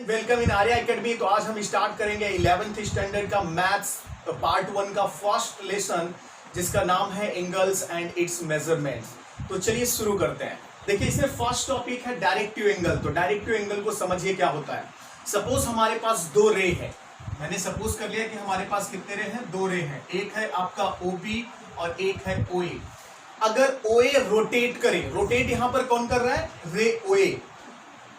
Welcome in Arya academy. तो आज हम स्टार्ट करेंगे 11th स्टैंडर्ड का मैथ्स पार्ट 1 का फर्स्ट लेसन, जिसका नाम है एंगल्स एंड इट्स मेजरमेंट्स। तो चलिए शुरू करते हैं। देखिए, इसमें फर्स्ट टॉपिक है डायरेक्टिव एंगल। तो डायरेक्टिव एंगल को समझिए क्या होता है। सपोज हमारे पास दो रे है। मैंने सपोज कर लिया कि हमारे पास कितने रे हैं, दो रे हैं। एक है आपका OB और एक है OA। अगर OA रोटेट करे, रोटेट यहां पर कौन कर रहा है, ray OA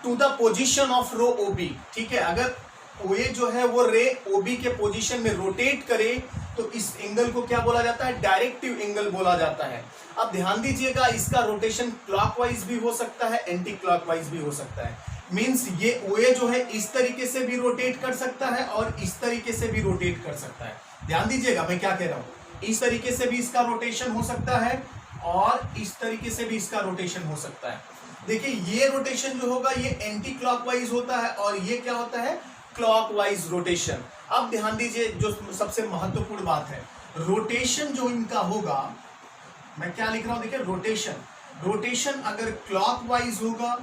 to the position of ray OB। ठीक है, अगर OA जो है वो रे OB के पोजीशन में रोटेट करे तो इस एंगल को क्या बोला जाता है, डायरेक्टिव एंगल बोला जाता है। अब ध्यान दीजिएगा, इसका रोटेशन क्लॉकवाइज भी हो सकता है, एंटी क्लॉकवाइज भी हो सकता है। मींस ये OA जो है इस तरीके से भी रोटेट कर सकता है और इस तरीके से भी रोटेट कर सकता है। ध्यान दीजिएगा मैं क्या कह रहा हूं, इस तरीके से भी इसका रोटेशन हो सकता है और इस तरीके से भी इसका रोटेशन हो सकता है। देखिए, ये रोटेशन जो होगा ये एंटी क्लॉकवाइज होता है और ये क्या होता है, क्लॉकवाइज रोटेशन। अब ध्यान दीजिए, जो सबसे महत्वपूर्ण बात है, रोटेशन जो इनका होगा, मैं क्या लिख रहा हूं, देखिए रोटेशन अगर क्लॉकवाइज होगा,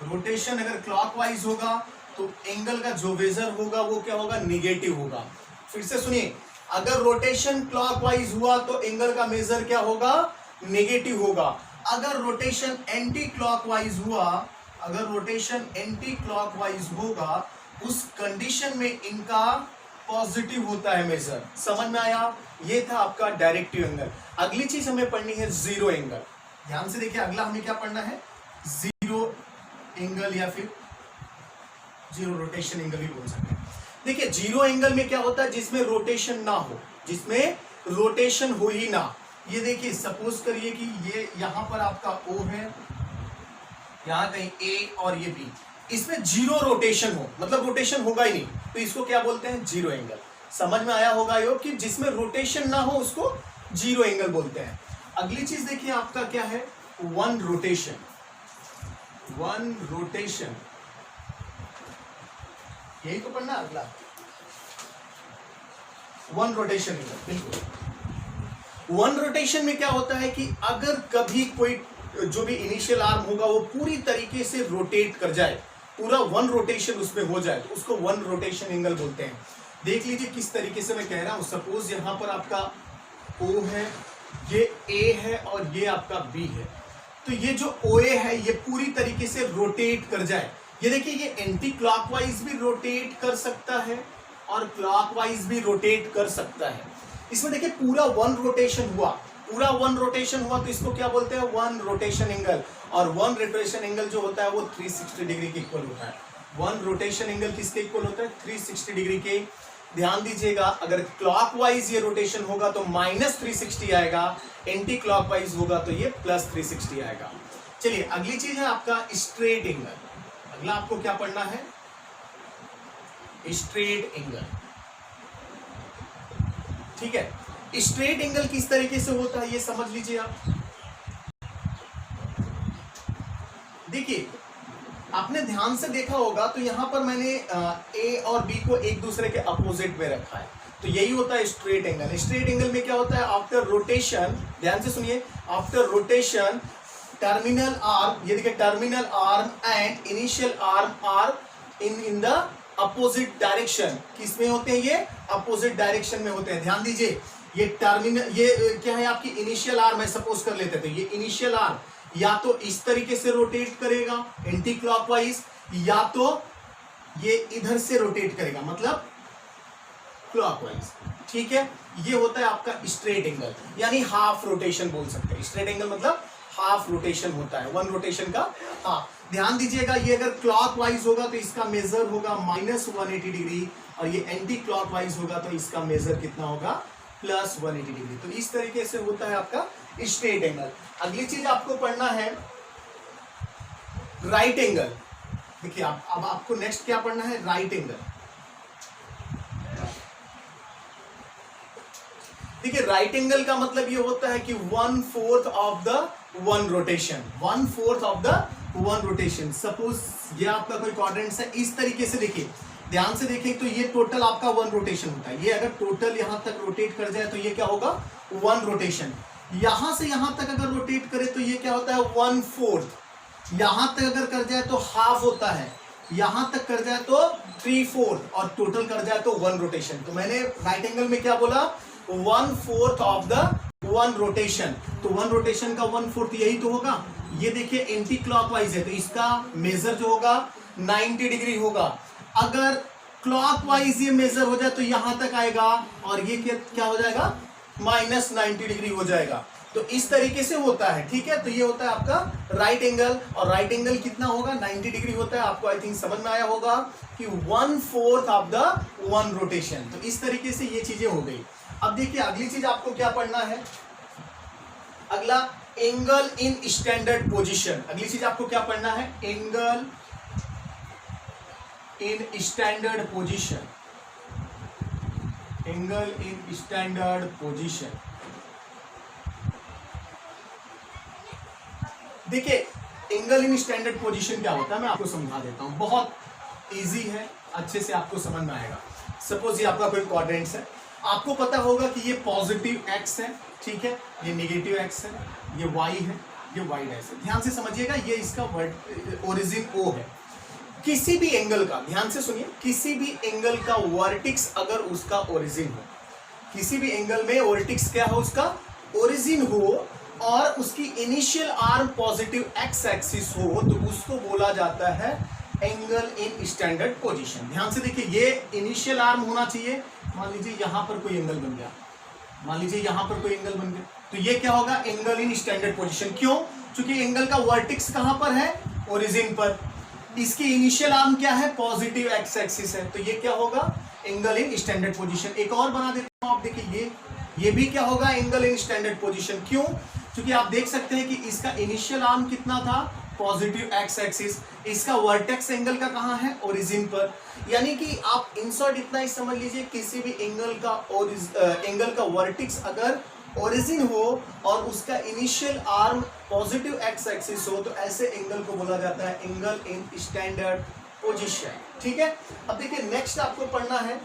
रोटेशन अगर क्लॉकवाइज होगा तो एंगल का जो मेजर होगा वो क्या होगा, निगेटिव होगा। फिर से सुनिए, अगर रोटेशन क्लॉकवाइज हुआ तो एंगल का मेजर क्या होगा, नेगेटिव होगा। अगर रोटेशन एंटी क्लॉकवाइज हुआ, अगर रोटेशन एंटी क्लॉकवाइज होगा, उस कंडीशन में इनका पॉजिटिव होता है मेजर। समझ में आया? ये था आपका डायरेक्टिव एंगल। अगली चीज हमें पढ़नी है जीरो एंगल। ध्यान से देखिए, अगला हमें क्या पढ़ना है, जीरो एंगल या फिर जीरो रोटेशन एंगल भी बोल सकते हैं। देखिए, जीरो एंगल में क्या होता है, जिसमें रोटेशन ना हो, जिसमें रोटेशन हो ही ना। ये देखिए, सपोज करिए कि ये यहां पर आपका O है, यहां कहीं A और ये B, इसमें जीरो रोटेशन हो, मतलब रोटेशन होगा ही नहीं, तो इसको क्या बोलते हैं, जीरो एंगल। समझ में आया होगा यो कि जिसमें रोटेशन ना हो उसको जीरो एंगल बोलते हैं। अगली चीज देखिए आपका क्या है, वन रोटेशन। वन रोटेशन यही तो पढ़ना अगला, वन रोटेशन एंगल। बिल्कुल, वन रोटेशन में क्या होता है कि अगर कभी कोई जो भी इनिशियल आर्म होगा वो पूरी तरीके से रोटेट कर जाए, पूरा वन रोटेशन उसमें हो जाए, तो उसको वन रोटेशन एंगल बोलते हैं। देख लीजिए किस तरीके से मैं कह रहा हूं। सपोज यहां पर आपका O है, ये A है और ये आपका B है। तो ये जो OA है ये पूरी तरीके से रोटेट कर जाए। ये देखिए, ये एंटी क्लॉकवाइज भी रोटेट कर सकता है और क्लॉकवाइज भी रोटेट कर सकता है। इसमें देखिए पूरा वन रोटेशन हुआ, पूरा वन रोटेशन हुआ, तो इसको क्या बोलते हैं, वन रोटेशन एंगल। और वन रोटेशन एंगल जो होता है वो 360 डिग्री के इक्वल होता है। वन रोटेशन एंगल किसके इक्वल होता है, 360 डिग्री के। ध्यान दीजिएगा, अगर क्लॉकवाइज ये रोटेशन होगा तो -360 आएगा, एंटी क्लॉकवाइज होगा तो ये +360 आएगा। चलिए, अगली चीज है आपका स्ट्रेट एंगल। अगला आपको क्या पढ़ना है, स्ट्रेट एंगल। ठीक है, स्ट्रेट एंगल किस तरीके से होता है ये समझ लीजिए आप। देखिए, आपने ध्यान से देखा होगा तो यहां पर मैंने A और B को एक दूसरे के अपोजिट में रखा है, तो यही होता है स्ट्रेट एंगल। स्ट्रेट एंगल में क्या होता है, आफ्टर रोटेशन, ध्यान से सुनिए, आफ्टर रोटेशन टर्मिनल आर्म, ये देखिए terminal arm and initial arm are in the opposite direction. किसमें होते हैं ये, अपोजिट डायरेक्शन में होते हैं। ध्यान दीजिए, ये टर्मिनल, ये क्या है आपकी इनिशियल आर्म है, सपोज कर लेते थे, ये इनिशियल आर्म या तो इस तरीके से रोटेट करेगा एंटी क्लॉकवाइज, या तो ये इधर से रोटेट करेगा मतलब क्लॉकवाइज। ठीक है, ये होता है आपका स्ट्रेट एंगल, यानी हाफ रोटेशन बोल सकते हैं। स्ट्रेट एंगल मतलब हाफ रोटेशन होता है, वन रोटेशन का हाफ। ध्यान दीजिएगा, ये अगर क्लॉकवाइज होगा तो इसका मेजर होगा -180 डिग्री, और ये एंटी क्लॉकवाइज होगा तो इसका मेजर कितना होगा, +180 डिग्री। तो इस तरीके से होता है आपका स्ट्रेट एंगल। अगली चीज आपको पढ़ना है राइट एंगल। देखिए, अब आपको नेक्स्ट क्या पढ़ना है, राइट एंगल। देखिए, राइट एंगल का मतलब ये होता है कि 1/4 of the one rotation, 1/4 of the one rotation. Suppose ये आपका कोई क्वाड्रेंट है, इस तरीके से देखिए, ध्यान से देखें तो ये टोटल आपका वन रोटेशन होता है। ये अगर टोटल यहां तक रोटेट कर जाए तो ये क्या होगा, वन रोटेशन। यहां से यहां तक अगर रोटेट करे तो ये क्या होता है, 1/4। यहां तक अगर कर जाए तो हाफ होता है, यहां तक कर जाए तो 3/4 और टोटल कर जाए तो 1 रोटेशन। तो मैंने राइट एंगल में क्या बोला, 1/4 ऑफ द 1 रोटेशन। तो 1 रोटेशन का 1/4 यही तो होगा। ये देखिए एंटी क्लॉकवाइज है तो इसका मेजर जो होगा 90 डिग्री होगा। अगर क्लॉकवाइज ये मेजर हो जाए तो यहां तक आएगा और ये क्या हो जाएगा, -90 डिग्री हो जाएगा। तो इस तरीके से होता है, ठीक है। तो ये होता है आपका राइट एंगल, और राइट एंगल कितना होगा, 90 डिग्री होता है। आपको आई थिंक समझ में आया होगा कि 1/4 ऑफ द 1 रोटेशन। तो इस तरीके से ये चीजें हो गई। अब देखिए अगली चीज आपको क्या पढ़ना है, अगला एंगल इन स्टैंडर्ड पोजीशन। अगली चीज आपको क्या पढ़ना है, angle in standard position. Angle in standard position. देखिए एंगल इन स्टैंडर्ड पोजीशन क्या होता है, मैं आपको समझा देता हूं। बहुत इजी है, अच्छे से आपको समझ में आएगा। सपोज ये आपका कोई क्वाड्रेंट्स है, आपको पता होगा कि ये पॉजिटिव एक्स है, ठीक है, ये नेगेटिव एक्स है, ये वाई है, ये वाई डैश है। ध्यान से समझिएगा, ये इसका ओरिजिन ओ है। किसी भी एंगल का, ध्यान से सुनिए, किसी भी एंगल का वर्टिक्स अगर उसका ओरिजिन हो, किसी भी एंगल में वर्टिक्स क्या हो, उसका ओरिजिन हो, और उसकी initial arm positive x axis हो, तो उसको बोला जाता है एंगल इन स्टैंडर्ड पोजीशन। ध्यान से देखिए, ये इनिशियल आर्म होना चाहिए। मान लीजिए यहां पर कोई एंगल बन गया, मान लीजिए यहां पर कोई एंगल बन गया, तो ये क्या होगा, एंगल इन स्टैंडर्ड पोजीशन। क्यों, क्योंकि एंगल का वर्टिक्स कहां पर है, ओरिजिन पर। इसकी इनिशियल आर्म क्या है, पॉजिटिव एक्स एक्सिस है, तो ये क्या होगा, एंगल इन स्टैंडर्ड पोजीशन। एक और बना देता हूं, आप देखिए ये भी क्या होगा, एंगल इन स्टैंडर्ड पोजीशन। क्यों, क्योंकि आप देख सकते हैं कि इसका इनिशियल आर्म कितना था, पॉजिटिव एक्स एक्सिस, इसका वर्टेक्स एंगल का कहां है, ओरिजिन पर। यानी कि आप इंसर्ट इतना ही समझ लीजिए, किसी भी एंगल का वर्टेक्स अगर ओरिजिन हो और उसका initial arm positive x axis हो, तो ऐसे एंगल को बोला जाता है एंगल इन स्टैंडर्ड पोजीशन, ठीक है। अब देखिए नेक्स्ट आपको पढ़ना है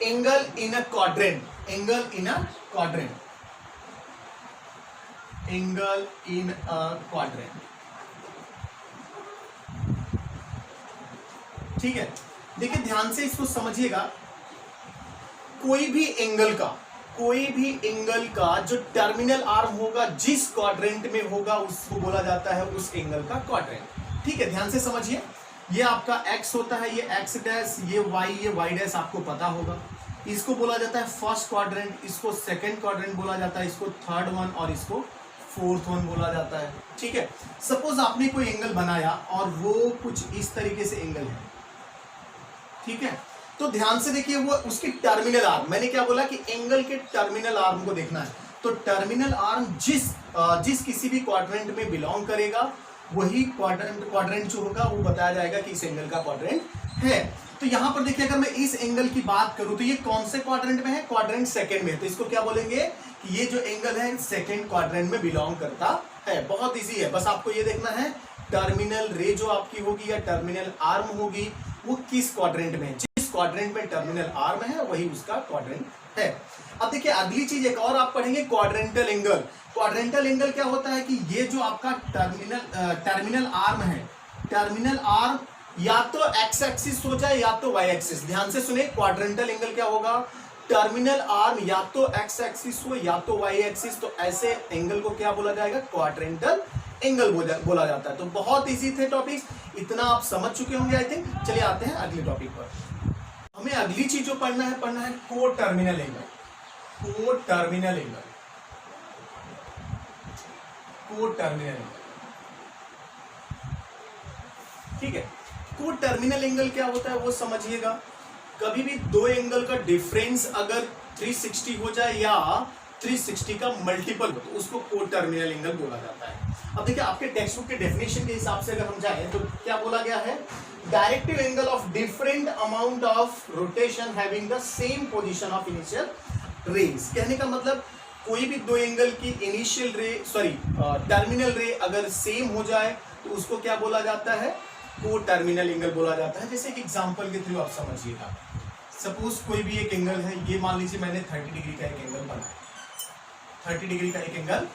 angle in a quadrant. Angle in a quadrant, angle in a quadrant, ठीक है। देखिए ध्यान से इसको समझिएगा, कोई भी एंगल का जो टर्मिनल आर्म होगा, जिस क्वाड्रेंट में होगा, उसको बोला जाता है उस एंगल का क्वाड्रेंट, ठीक है। ध्यान से समझिए, ये आपका x होता है, ये x डैश, ये y डैश आपको पता होगा। इसको बोला जाता है फर्स्ट क्वाड्रेंट, इसको सेकंड क्वाड्रेंट बोला जाता है, इसको थर्ड वन और इसको फोर्थ वन बोला जाता है, ठीक है। सपोज आपने कोई एंगल बनाया और वो कुछ इस तरीके से एंगल है, ठीक है। तो ध्यान से देखिए, वो उसकी टर्मिनल आर्म, मैंने क्या बोला कि एंगल के टर्मिनल आर्म को देखना है। तो टर्मिनल आर्म जिस किसी भी क्वाड्रेंट में बिलोंग करेगा, वही क्वाड्रेंट जो होगा वो बताया जाएगा कि इस एंगल का क्वाड्रेंट है। तो यहां पर देखिए, अगर मैं इस एंगल की बात करूं तो ये कौन से क्वाड्रेंट में है, क्वाड्रेंट सेकंड में है। तो इसको क्या बोलेंगे कि ये जो एंगल है सेकंड क्वाड्रेंट में बिलोंग करता है। बहुत इजी है, बस आपको ये देखना है टर्मिनल रे जो आपकी होगी या टर्मिनल आर्म होगी, वो किस क्वाड्रेंट में है। जिस क्वाड्रेंट में टर्मिनल आर्म है वही उसका क्वाड्रेंट है। अब देखिए अगली चीज एक और आप पढ़ेंगे, क्वाड्रेंटल एंगल। क्वाड्रेंटल एंगल क्या होता है कि ये जो आपका टर्मिनल आर्म है, टर्मिनल आर्म या तो एक्स एक्सिस हो जाए या तो वाई एक्सिस। ध्यान से सुने, क्वाड्रेंटल एंगल क्या होगा, टर्मिनल आर्म या तो एक्स एक्सिस हो या तो वाई एक्सिस। तो ऐसे एंगल को क्या बोला जाएगा, क्वाड्रेंटल एंगल बोला जाता है। तो बहुत इजी थे टॉपिक्स, इतना आप समझ चुके होंगे आई थिंक। चलिए आते हैं अगले टॉपिक पर। हमें अगली चीज जो पढ़ना है को टर्मिनल एंगल। को टर्मिनल एंगल, को टर्मिनल एंगल, ठीक है। को टर्मिनल एंगल क्या होता है वो समझिएगा। कभी भी दो एंगल का डिफरेंस अगर 360 हो जाए या 360 का मल्टीपल हो, तो उसको को टर्मिनल एंगल बोला जाता है। अब देखिए आपके टेक्स्ट बुक के डेफिनेशन के हिसाब से अगर हम जाएं तो क्या बोला गया है, directive angle of different amount of rotation having the same position of initial rays. कहने का मतलब कोई भी दो एंगल की इनिशियल रे टर्मिनल रे अगर सेम हो जाए तो उसको क्या बोला जाता है, को टर्मिनल एंगल बोला जाता है। जैसे एक एग्जांपल के थ्रू आप समझिएगा, सपोज कोई भी एक एंगल है, ये मान लीजिए मैंने 30 डिग्री का एक एंगल बनाया, 30 डिग्री का एक एंगल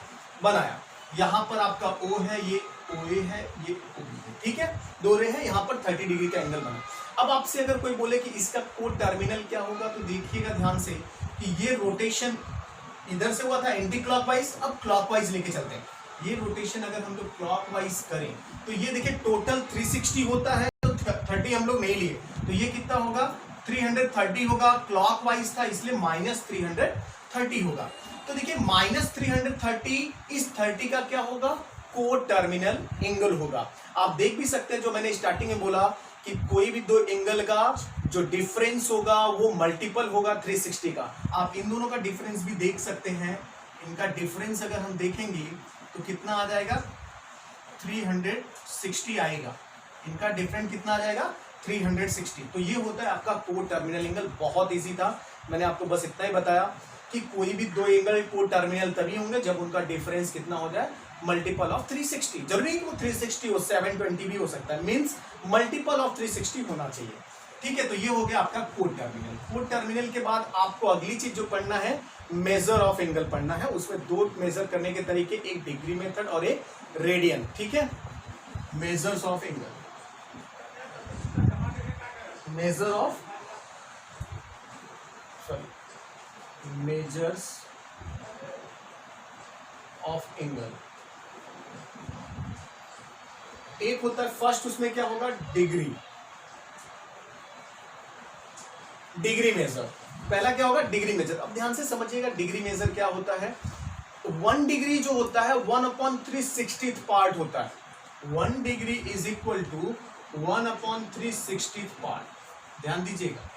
बनाया। यहां पर आपका O है, ये OA है, ये OB है, ठीक है, दो रे है, यहाँ पर 30 डिग्री का एंगल बना। अब आपसे अगर कोई बोले कि इसका को टर्मिनल क्या होगा, तो देखिएगा ध्यान से कि ये रोटेशन इधर से हुआ था एंटी क्लॉकवाइज, अब क्लॉकवाइज लेके चलते हैं। ये रोटेशन अगर हम लोग क्लॉकवाइज करें तो ये देखिए टोटल 360 होता है, तो 30 हम लोग नहीं लिए, तो ये कितना होगा 330 होगा, क्लॉकवाइज था इसलिए -330 होगा। तो देखिए -330 इस 30 का क्या होगा, को टर्मिनल एंगल होगा। आप देख भी सकते हैं जो मैंने स्टार्टिंग में बोला कि कोई भी दो एंगल का जो डिफरेंस होगा वो मल्टीपल होगा 360 का। आप इन दोनों का डिफरेंस भी देख सकते हैं, इनका डिफरेंस अगर हम देखेंगे तो कितना आ जाएगा 360 आएगा, इनका डिफरेंस कितना आ जाएगा 360। तो ये होता है आपका को टर्मिनल एंगल। बहुत इजी था, मैंने आपको बस इतना ही बताया कि कोई भी दो एंगल को टर्मिनल तभी होंगे जब उनका डिफरेंस कितना हो जाए, मल्टीपल ऑफ 360। जरूरी नहीं कि वो 360 हो, 720 भी हो सकता है, मींस मल्टीपल ऑफ 360 होना चाहिए, ठीक है। तो ये हो गया आपका कोड टर्मिनल। कोड टर्मिनल के बाद आपको अगली चीज जो पढ़ना है, मेजर ऑफ एंगल पढ़ना है। उसमें दो मेजर करने के तरीके, एक डिग्री मेथड और एक रेडियन, ठीक है। Measures of angle, measure of measures of angle. एक होता है फर्स्ट, उसमें क्या होगा डिग्री, डिग्री मेजर। पहला क्या होगा डिग्री मेजर। अब ध्यान से समझिएगा डिग्री मेजर क्या होता है। 1 डिग्री जो होता है 1/360 पार्ट होता है। 1 degree is equal to 1/360 part. ध्यान दीजिएगा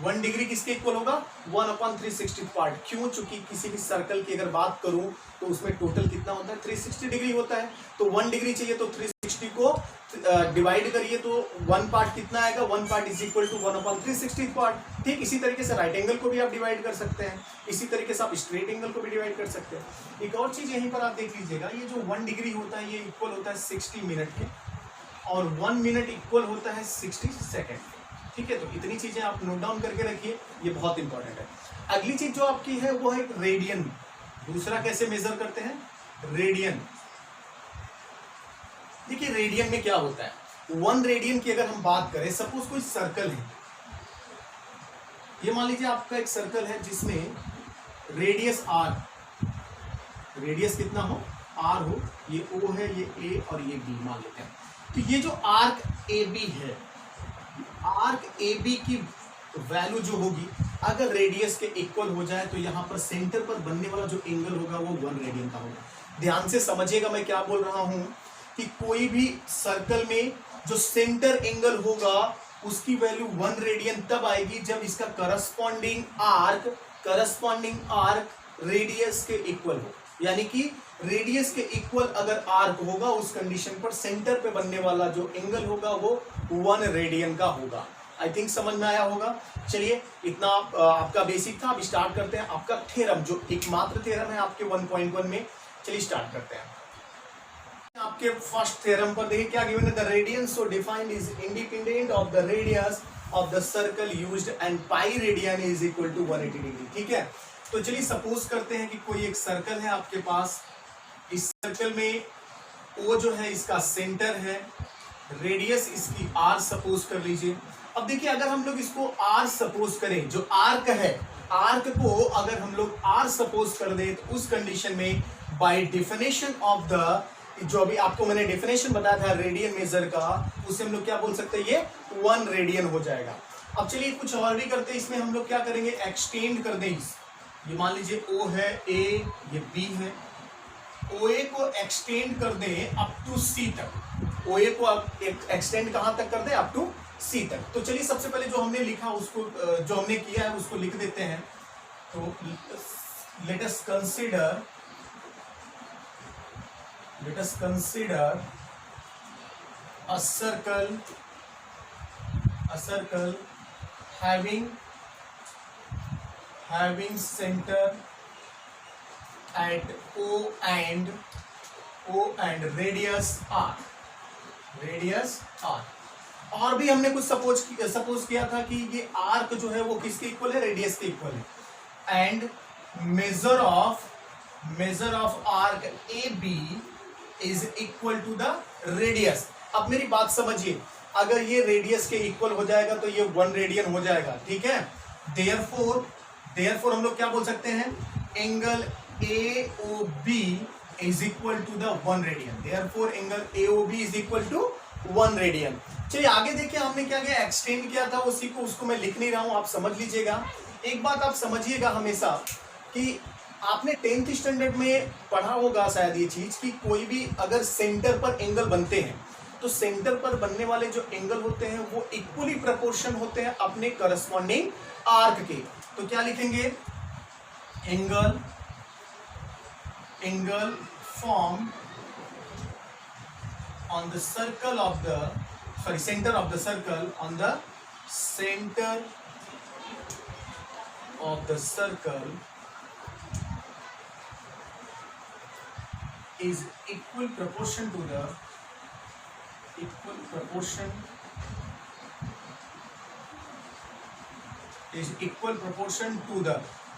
1 डिग्री किसके इक्वल होगा, 1/360 पार्ट। क्यों, चूंकि किसी भी सर्कल की अगर बात करूं तो उसमें टोटल कितना होता है 360 डिग्री होता है। तो 1 डिग्री चाहिए तो 360 को डिवाइड करिए तो 1 पार्ट कितना आएगा, 1 part is equal to 1/360 part. ठीक इसी तरीके से राइट एंगल को भी आप डिवाइड कर सकते हैं, इसी तरीके से आप स्ट्रेट एंगल को भी डिवाइड कर सकते हैं। एक और चीज यहीं पर आप देख लीजिएगा, ये जो 1 डिग्री होता है ये इक्वल होता है 60 मिनट के, और 1 मिनट इक्वल होता है 60 सेकेंड। ठीक है, तो इतनी चीजें आप नोट डाउन करके रखिए, ये बहुत इंपॉर्टेंट है। अगली चीज जो आपकी है वो है रेडियन। दूसरा कैसे मेजर करते हैं, रेडियन। देखिए रेडियन में क्या होता है, 1 रेडियन की अगर हम बात करें, सपोज कोई सर्कल है, ये मान लीजिए आपका एक सर्कल है जिसमें रेडियस आर, रेडियस कितना हो, आर हो, ये ओ है, ये ए और ये बी मान लेते हैं। तो ये जो आर्क ए बी है, आर्क ए बी की वैल्यू जो होगी अगर रेडियस के इक्वल हो जाए तो यहां पर सेंटर पर बनने वाला जो एंगल होगा वो 1 रेडियन का होगा। ध्यान से समझिएगा मैं क्या बोल रहा हूं कि कोई भी सर्कल में जो सेंटर एंगल होगा उसकी वैल्यू 1 रेडियन तब आएगी जब इसका करस्पॉन्डिंग आर्क रेडियस के इक्वल हो। यानी कि रेडियस के इक्वल अगर आर्क होगा उस कंडीशन पर सेंटर पे बनने वाला जो एंगल होगा वो 1 रेडियन का होगा। आई थिंक समझ में आया होगा। चलिए इतना आपका बेसिक था, अब स्टार्ट करते हैं आपका थ्योरम, जो एकमात्र थ्योरम है आपके 1.1 में। चलिए स्टार्ट करते हैं। आपके फर्स्ट थ्योरम पर देखिए क्या गिवन है, the radian so defined is independent of the radius of the circle used and pi radian is equal to 180 degree. ठीक है, तो चलिए सपोज करते हैं कि कोई एक सर्कल है आपके पास, इस सर्कल में ओ जो है इसका सेंटर है, रेडियस इसकी आर सपोज कर लीजिए। अब देखिए अगर हम लोग इसको आर सपोज करें, जो आर्क है, आर्क को अगर हम लोग आर सपोज कर दें तो उस कंडीशन में बाय डेफिनेशन ऑफ द, जो अभी आपको मैंने डेफिनेशन बताया था रेडियन मेजर का, उससे हम लोग क्या बोल सकते हैं, ये 1 रेडियन हो जाएगा। अब चलिए कुछ और भी करते हैं, इसमें हम लोग क्या करेंगे, एक्सटेंड कर दें इस, ये मान लीजिए ओ है, ए, ये बी है, OA को एक्सटेंड कर दें अप टू सी तक। OA को एक्सटेंड कहां तक कर दें, अप टू सी तक। तो चलिए सबसे पहले जो हमने लिखा उसको, जो हमने किया है उसको लिख देते हैं। तो let us consider a circle having center at O and radius r। और भी हमने कुछ सपोज किया था कि ये आर्क जो है वो किसके इक्वल है, रेडियस के इक्वल है। And measure of arc A B is equal to the radius. अब मेरी बात समझिए, अगर ये रेडियस के इक्वल हो जाएगा तो ये 1 रेडियन हो जाएगा, ठीक है। देयरफॉर हम लोग क्या बोल सकते हैं, angle AOB is equal to the 1 radian. Therefore angle AOB is equal to 1 radian. चलिए आगे देखिए, हमने क्या किया, एक्सटेंड किया था उसी को, उसको मैं लिख नहीं रहा हूं, आप समझ लीजिएगा। एक बात आप समझिएगा हमेशा कि आपने 10th स्टैंडर्ड में पढ़ा होगा शायद ये चीज कि कोई भी अगर सेंटर पर एंगल बनते हैं तो सेंटर पर बनने वाले जो एंगल होते हैं वो इक्वली प्रोपोर्शन होते हैं अपने करस्पॉन्डिंग आर्क के। तो क्या लिखेंगे, angle form on the circle of the center of the circle, on the center of the circle is equal proportion to the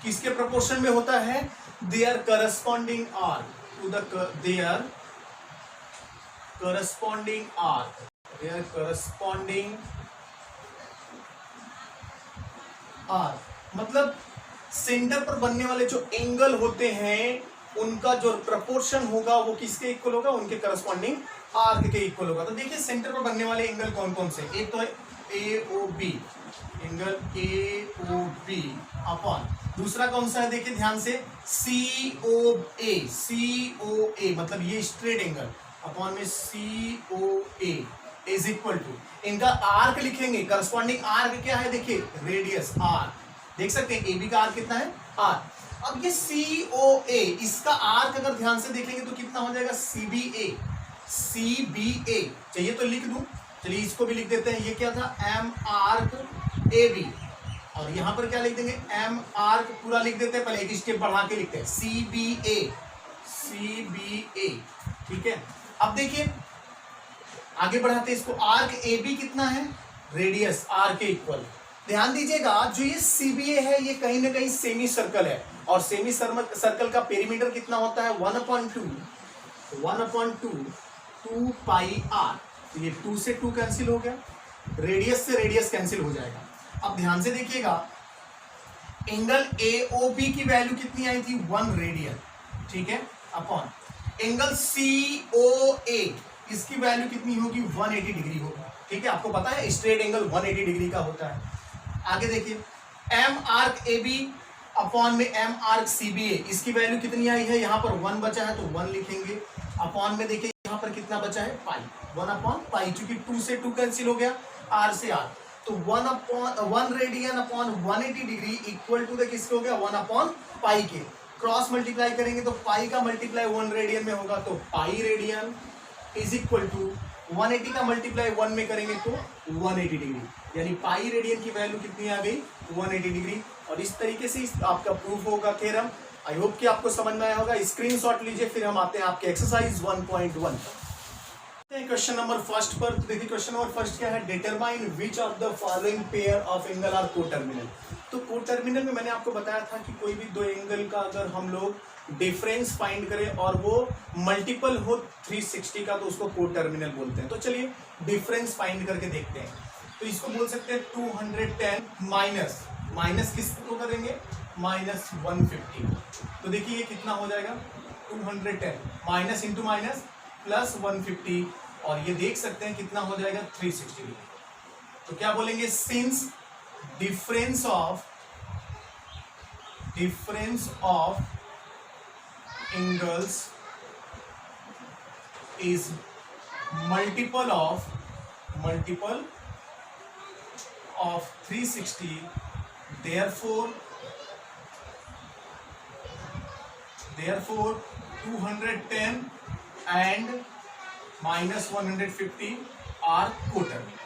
किसके प्रोपोर्शन में होता है, their corresponding arc to the their corresponding arc मतलब centre पर बनने वाले जो angle होते हैं उनका जो प्रपोर्शन होगा वो किसके इक्वल होगा, उनके करस्पॉन्डिंग आर्क के इक्वल होगा। तो देखिए सेंटर पर बनने वाले एंगल कौन कौन से, एक तो है AOB, एंगल AOB अपॉन, दूसरा कौन सा है देखिए ध्यान से, COA मतलब ये स्ट्रेट एंगल अपॉन में COA इज इक्वल टू, इनका आर्क लिखेंगे, करस्पॉन्डिंग आर्क क्या है देखिए, रेडियस R, देख सकते हैं AB का आर्क कितना है R। अब ये COA, इसका आर्क अगर ध्यान से देखेंगे तो कितना हो जाएगा, CBA। चाहिए तो लिख दूं, चलिए इसको भी लिख देते हैं, ये क्या था, M आर्क AB, और यहां पर क्या लिख देंगे, M आर्क पूरा लिख देते हैं, पहले एक स्टेप बढ़ा के लिखते हैं, CBA, ठीक है। अब देखिए आगे बढ़ाते हैं इसको, आर्क AB कितना है, रेडियस R के इक्वल। ध्यान दीजिएगा जो ये CBA है ये कहीं ना कहीं सेमी सर्कल है, और सेमी सर्कल का पेरीमीटर कितना होता है, 1/2 पाई R। तो ये 2 से 2 कैंसिल हो गया, रेडियस से रेडियस कैंसिल हो जाएगा। अब ध्यान से देखिएगा, एंगल AOB की वैल्यू कितनी आई थी, 1 रेडियन, ठीक है, अपॉन एंगल COA, इसकी वैल्यू कितनी होगी, 180 डिग्री होगा, ठीक है। आपको पता है स्ट्रेट एंगल 180 डिग्री का होता है। आगे देखिए, M आर्क AB अपॉन में M आर्क CBA, इसकी वैल्यू कितनी आई है, यहाँ पर 1 बचा है तो 1 लिखेंगे, अपॉन में देखिए यहाँ पर कितना बचा है, पाई, 1/पाई, चूंकि 2 से 2 कैंसिल हो गया, R से R, तो 1 radian upon 180 degree equal to the किसके हो गया, 1/पाई के। क्रॉस मल्टीप्लाई करेंगे तो पाई का मल्टीप्लाई 1 रेडियन में होगा, तो pi radian is equal to 180 का मल्टीप्लाई 1 में करेंगे तो 180 डिग्री, यानी पाई रेडियन की वैल्यू कितनी आ गई, 180 डिग्री। और इस तरीके से आपका प्रूफ होगा थ्योरम। आई होप कि आपको समझ में आया होगा। स्क्रीनशॉट लीजिए, फिर हम आते हैं आपके एक्सरसाइज 1.1 क्वेश्चन नंबर फर्स्ट पर। तो देखिए क्वेश्चन नंबर फर्स्ट क्या है, determine which of the following pair of angle are coterminal. तो कोटर्मिनल में मैंने आपको बताया था कि कोई भी दो एंगल का अगर हम लोग डिफरेंस फाइंड करें और वो मल्टीपल हो 360 का तो उसको कोटर्मिनल बोलते हैं। तो चलिए डिफरेंस फाइंड करके देखते हैं। तो इसको बोल सकते हैं 210 माइनस किसको करेंगे, -150। तो देखिए ये कितना हो जाएगा, 210 माइनस इंटू माइनस प्लस 150, और ये देख सकते हैं कितना हो जाएगा 360 डिग्री। तो क्या बोलेंगे, since difference of angles is multiple of 360, therefore 210 and -150 are coterminal.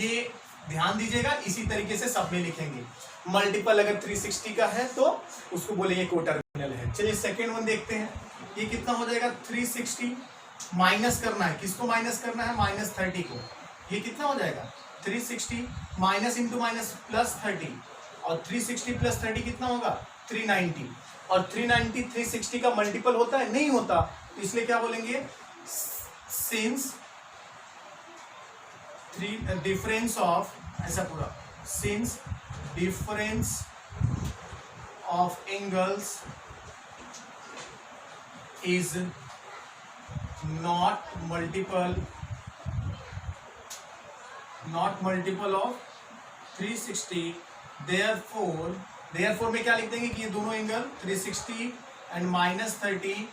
ये ध्यान दीजिएगा, इसी तरीके से सब में लिखेंगे। मल्टीपल अगर 360 का है तो उसको बोलेंगे कोटर्मिनल है। चलिए सेकेंड वन देखते हैं, ये कितना हो जाएगा, 360 माइनस करना है, किसको माइनस करना है, -30 को। ये कितना हो जाएगा, 360 माइनस इंटू माइनस प्लस 30, और 360 प्लस 30 कितना होगा, 390। और 390 360 का मल्टीपल होता है? नहीं होता। तो इसलिए क्या बोलेंगे, सिंस डिफरेंस ऑफ, ऐसा पूरा, since difference of angles is not multiple of 360, therefore में क्या लिख देंगे कि ये दोनों angle 360 and -30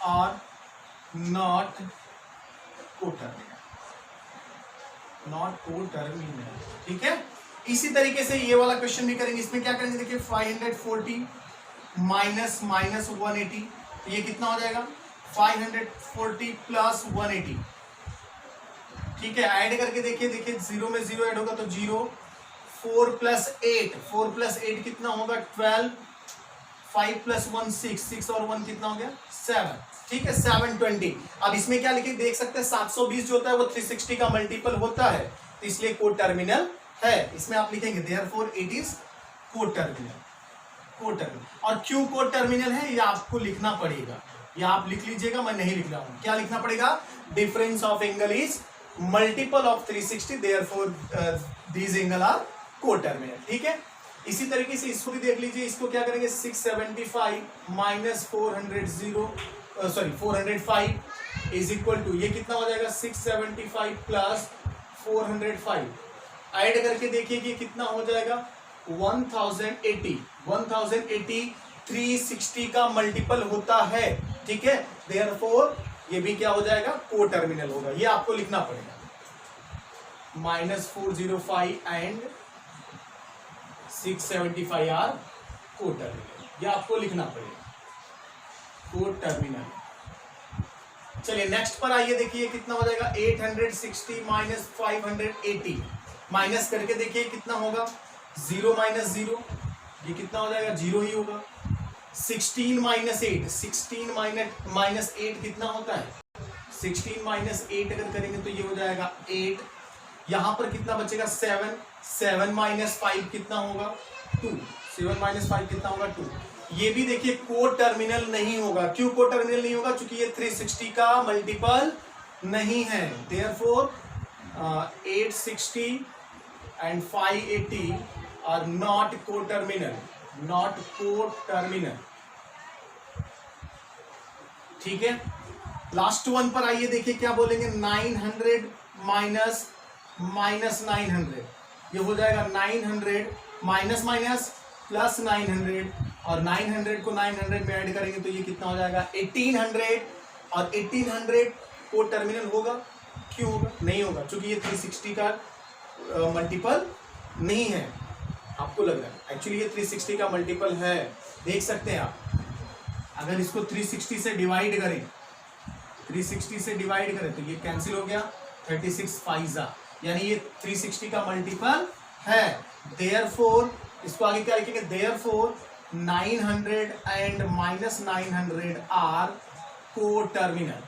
are not coterminal. ठीक है, इसी तरीके से ये वाला क्वेश्चन भी करेंगे। इसमें क्या करेंगे, देखिए 540 माइनस 180, तो ये कितना हो जाएगा, 540 प्लस 180। ठीक है, ऐड करके देखिए 0 में 0 ऐड होगा तो 0, 4 प्लस 8 कितना होगा, 12, 5 प्लस 1 6 और 1 कितना हो गया, 7। ठीक है, 720। अब इसमें क्या लिखे देख सकते हैं, 720 जो होता है वो 360 का मल्टीपल होता है, तो इसलिए कोटर्मिनल है। इसमें आप लिखेंगे देयरफॉर इट इज कोटर्मिनल। और क्यों कोटर्मिनल है ये आपको लिखना पड़ेगा, या आप लिख लीजिएगा, मैं नहीं लिख रहा हूं। क्या लिखना पड़ेगा, difference of angle is multiple of 360, therefore these angle are coterminal. ठीक है, इसी तरीके से इसको भी देख लीजिए। इसको क्या करेंगे, 675 माइनस 405 इज इक्वल टू, ये कितना हो जाएगा, 675 प्लस 405। ऐड करके देखिए कि कितना हो जाएगा, 1080 360 का मल्टीपल होता है। ठीक है, देयरफॉर ये भी क्या हो जाएगा, कोटर्मिनल होगा। ये आपको लिखना पड़ेगा, -405 एंड 675 आर कोटर्मिनल, ये आपको लिखना पड़ेगा, कोटर्मिनल। चलिए नेक्स्ट पर आइए, देखिए कितना हो जाएगा, 860 माइनस 580, माइनस करके देखिए कितना होगा, 0 माइनस 0, ये कितना हो जाएगा, 0 ही होगा। 16 माइनस 8 कितना होता है, 16 माइनस 8 अगर करेंगे तो ये हो जाएगा 8। यहां पर कितना बचेगा, 7 माइनस 5 कितना होगा, 2। 7 माइनस 5 कितना होगा, 2। ये भी देखिए कोटर्मिनल नहीं होगा। क्यों कोटर्मिनल नहीं होगा, क्योंकि ये 360 का मल्टीपल नहीं है। Therefore 860 and 580 are not coterminal. ठीक है, लास्ट वन पर आइए, देखिए क्या बोलेंगे, 900 माइनस 900, ये हो जाएगा 900 माइनस प्लस 900, और 900 को 900 में ऐड करेंगे तो ये कितना हो जाएगा, 1800। और 1800 कोटर्मिनल होगा, क्यों होगा, नहीं होगा, क्योंकि ये 360 का मल्टीपल नहीं है। आपको लग रहा है, एक्चुअली ये 360 का मल्टीपल है। देख सकते हैं आप, अगर इसको 360 से डिवाइड करें, 360 से डिवाइड करें तो ये कैंसिल हो गया, 36 फाइजा, यानी ये 360 का मल्टीपल है। देयरफॉर इसको आगे क्या लिखेंगे, therefore 900 and minus 900 are coterminal.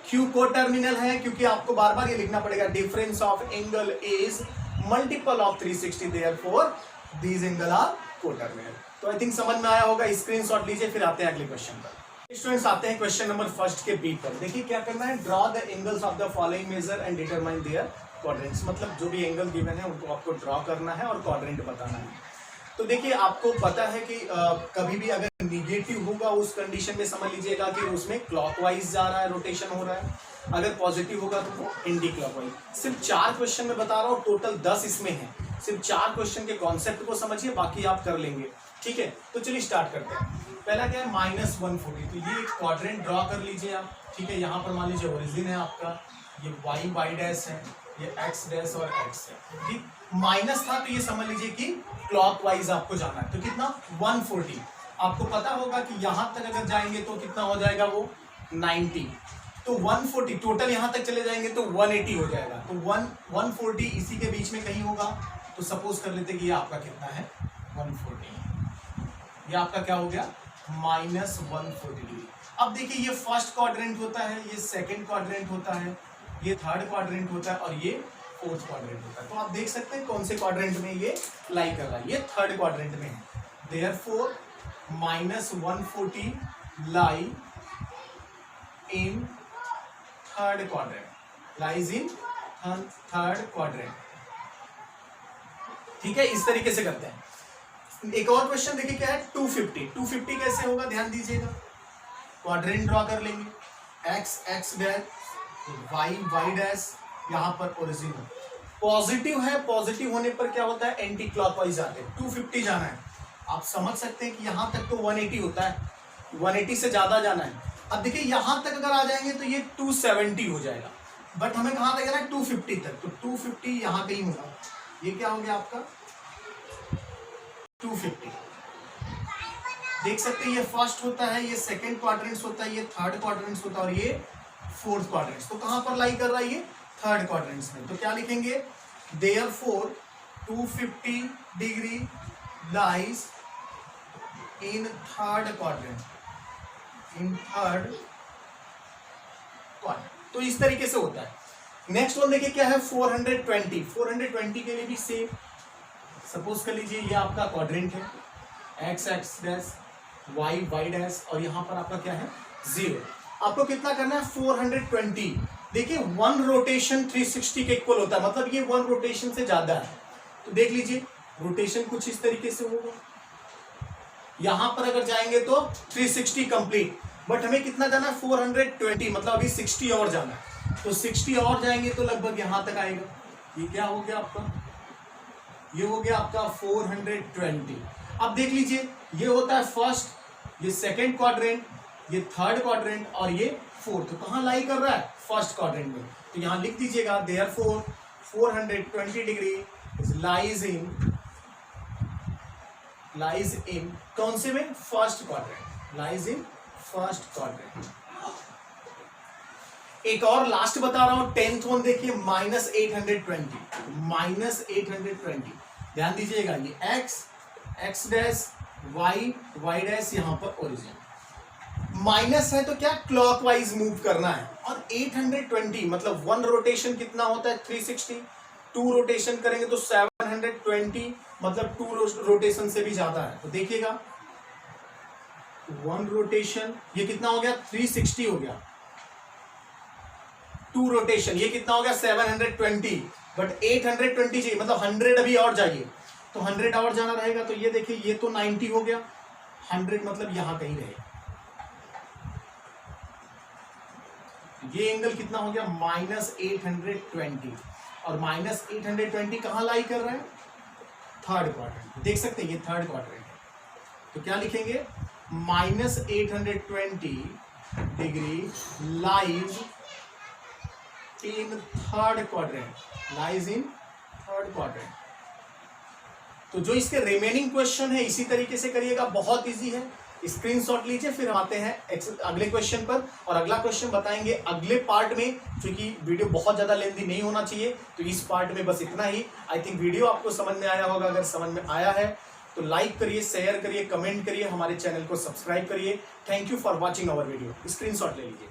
क्यों कोटर्मिनल है, क्योंकि आपको बार बार ये लिखना पड़ेगा, difference of angle is multiple of 360, therefore these angle are coterminal. तो आई थिंक समझ में आया होगा, स्क्रीनशॉट लीजिए, फिर आते हैं अगले क्वेश्चन पर। स्टूडेंट्स आते हैं क्वेश्चन नंबर फर्स्ट के बी पर। देखिए क्या करना है, draw the angles of the following measure and determine their quadrants. मतलब जो भी एंगल गिवन है उनको आपको ड्रॉ करना है और क्वाड्रेंट बताना है। तो देखिए आपको पता है कि कभी भी अगर निगेटिव होगा उस कंडीशन में समझ लीजिएगा कि उसमें क्लॉकवाइज जा रहा है, रोटेशन हो रहा है। अगर पॉजिटिव होगा तो वो एंटी क्लॉकवाइज। सिर्फ 4 क्वेश्चन में बता रहा हूँ, टोटल 10 इसमें है। सिर्फ 4 क्वेश्चन के कॉन्सेप्ट को समझिए, बाकी आप कर लेंगे। ठीक है, तो चलिए स्टार्ट करते हैं। पहला क्या है, -140। तो ये क्वाड्रेंट ड्रॉ कर लीजिए आप। ठीक है, यहाँ पर मान लीजिए ओरिजिन है आपका, ये y डैश है, ये x डैश और x है। ठीक, माइनस था तो ये समझ लीजिए कि क्लॉकवाइज आपको जाना है। तो कितना, 140। आपको पता होगा कि यहां तक अगर जाएंगे तो कितना हो जाएगा, वो 90। तो 140 टोटल यहां तक चले जाएंगे तो 180 हो जाएगा। तो 140 इसी के बीच में कहीं होगा। तो सपोज कर लेते कि ये आपका कितना है, 140। ये आपका क्या हो गया, -140 डिग्री। अब देखिए ये फर्स्ट क्वाड्रेंट होता है, ये सेकंड क्वाड्रेंट होता है, ये थर्ड क्वाड्रेंट होता है और ये फोर्थ क्वाड्रेंट होता है। तो आप देख सकते हैं कौन से क्वाड्रेंट में ये लाई कर रहा है। ये थर्ड क्वाड्रेंट में है। Therefore -140 lie in third quadrant, lies in third quadrant। ठीक है, इस तरीके से करते हैं। एक और क्वेश्चन देखिए क्या है, 250 कैसे होगा, ध्यान दीजिएगा। क्वाड्रेंट ड्रॉ कर लेंगे, x डैश, y डैश, यहां पर ओरिजिन पॉजिटिव है, पॉजिटिव होने पर क्या होता है, एंटी क्लॉकवाइज आते हैं। 250 जाना है, आप समझ सकते हैं कि यहां तक तो 180 होता है, 180 से ज्यादा जाना है। अब देखिए यहां तक अगर आ जाएंगे तो ये 270 हो जाएगा, बट हमें कहां तक जाना है, 250 तक, तो 250 यहां कहीं होगा। ये क्या हो गया आपका 250। देख सकते हैं ये फर्स्ट होता है, ये सेकंड क्वाड्रेंट्स होता है, ये थर्ड क्वाड्रेंट्स होता है और ये फोर्थ क्वाड्रेंट्स। तो कहां पर लाई कर रहा है, ये थर्ड क्वाड्रेंट्स में। तो क्या लिखेंगे, therefore 250 degree lies in third quadrant, in third quadrant. तो इस तरीके से होता है। नेक्स्ट वन देखिए क्या है, 420 के लिए भी सेम। सपोज कर लीजिए ये आपका क्वाड्रेंट है, x डैश, y डैश, और यहां पर आपका क्या है 0। आपको कितना करना है, 420। देखिए 1 रोटेशन 360 के इक्वल होता है, मतलब ये 1 रोटेशन से ज्यादा है। तो देख लीजिए रोटेशन कुछ इस तरीके से होगा। यहां पर अगर जाएंगे तो 360 कंप्लीट, बट हमें कितना जाना है 420, मतलब अभी 60 और जाना है। तो 60 और जाएंगे तो लगभग यहां तक आएगा। ये क्या हो गया आपका, ये हो गया आपका 420। अब देख लीजिए ये होता है फर्स्ट, ये सेकंड क्वाड्रेंट, ये थर्ड क्वाड्रेंट और ये फोर्थ। तो कहां लाई कर रहा है, फर्स्ट क्वाड्रेंट में। तो यहां लिख दीजिएगा देयरफॉर 420 डिग्री लाइज इन कौन से में, first quadrant, lies in first quadrant. एक और लास्ट बता रहा हूं, 10th वन देखिए, -820। ध्यान दीजिएगा ये x डैश, y डैश, यहां पर ओरिजिन। माइनस है तो क्या, क्लॉकवाइज मूव करना है। और 820 मतलब 1 रोटेशन कितना होता है 360, 2 रोटेशन करेंगे तो 720, मतलब 2 रोटेशन से भी ज्यादा है। तो देखिएगा 1 रोटेशन, ये कितना हो गया 360 हो गया। 2 रोटेशन, ये कितना हो गया 720, बट 820 चाहिए, मतलब 100 अभी और जाइए, तो 100 और जाना रहेगा। तो ये देखिए ये तो 90 हो गया, 100 मतलब यहां कहीं रहेगा। ये एंगल कितना हो गया -820, और -820 कहां लाई कर रहा है, थर्ड क्वाड्रेंट। देख सकते हैं ये थर्ड क्वाड्रेंट है। तो क्या लिखेंगे, -820 degree lies in third quadrant, lies in third quadrant. तो जो इसके रिमेनिंग क्वेश्चन है इसी तरीके से करिएगा, बहुत इजी है। स्क्रीनशॉट लीजिए, फिर आते हैं अगले क्वेश्चन पर, और अगला क्वेश्चन बताएंगे अगले पार्ट में, क्योंकि वीडियो बहुत ज्यादा लेंथी नहीं होना चाहिए। तो इस पार्ट में बस इतना ही। आई थिंक वीडियो आपको समझ में आया होगा। अगर समझ में आया है तो लाइक करिए, शेयर करिए, कमेंट करिए, हमारे चैनल को सब्सक्राइब करिए। Thank you for watching our video. Screenshot ले लीजिए।